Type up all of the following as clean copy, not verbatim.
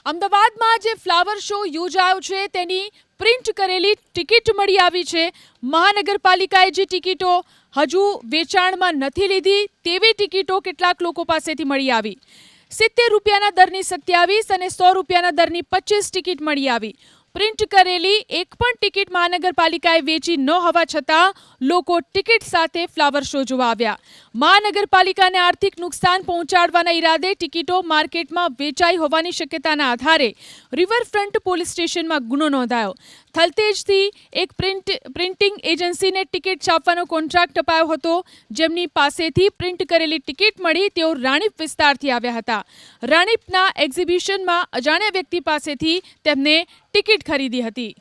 અમદાવાદમાં જે flower show યોજાયો છે તેની પ્રિન્ટ કરેલી ટિકિટ મળી આવી છે. મહાનગરપાલિકાએ જે ટિકિટો હજુ વેચાણમાં નથી લીધી તેવી ટિકિટો કેટલાક લોકો પાસેથી મળી આવી. 70 રૂપિયાના દરની 27 અને 100 રૂપિયાના દરની 25 ટિકિટ મળી આવી. પ્રિન્ટ કરેલી એક પણ ટિકિટ મહાનગરપાલિકાએ વેચી ન હોવા છતાં લોકો ટિકિટ સાથે ફ્લાવર શો જોવા આવ્યા. મહાનગરપાલિકાને આર્થિક નુકસાન પહોંચાડવાના ઈરાદે ટિકિટો માર્કેટમાં વેચાઈ હોવાની શક્યતાના આધારે રિવરફ્રન્ટ પોલીસ સ્ટેશનમાં ગુનો નોંધાયો. થલતેજથી એક પ્રિન્ટિંગ એજન્સીને ટિકિટ છાપવાનો કોન્ટ્રાક્ટ અપાયો હતો. જેમની પાસેથી પ્રિન્ટ કરેલી ટિકિટ મળી તેઓ રાણીપ વિસ્તારથી આવ્યા હતા. રાણીપના એક્ઝિબિશનમાં અજાણ્યા વ્યક્તિ પાસેથી તેમને ટિકિટ ખરીદી હતી.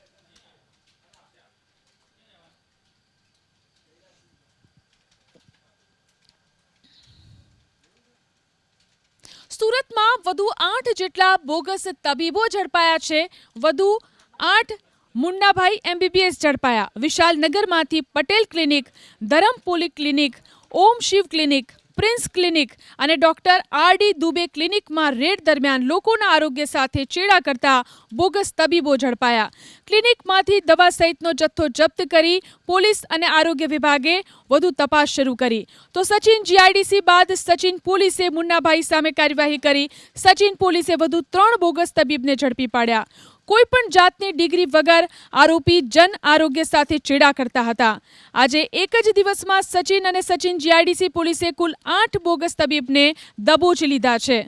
સુરતમાં વધુ 8 જેટલા બોગસ તબીબો ઝડપાયા છે. વધુ 8 મુન્નાભાઈ MBBS ઝડપાયા. વિશાલનગરમાંથી પટેલ ક્લિનિક, ધરમ પોલિક્લિનિક, ઓમ શિવ ક્લિનિક, પ્રિન્સ ક્લિનિક અને ડોક્ટર RD દુબે ક્લિનિકમાં રેડ દરમિયાન લોકોના આરોગ્ય સાથે ચેડા કરતા બોગસ તબીબો ઝડપાયા. ક્લિનિકમાંથી દવા સહિતનો જથ્થો જપ્ત કરી પોલીસ અને આરોગ્ય વિભાગે વધુ તપાસ શરૂ કરી. તો સચિન GIDC બાદ સચિન પોલીસે મુન્નાભાઈ સામે કાર્યવાહી કરી. સચિન પોલીસે વધુ 3 બોગસ તબીબને ઝડપી પાડ્યા. કોઈ પણ જાતની ડિગ્રી વગર આરોપી જન આરોગ્ય સાથે ચેડા કરતા હતા. આજે એક જ દિવસમાં સચિન અને સચિન GIDC પોલીસે કુલ 8 બોગસ તબીબને દબોચી લીધા છે.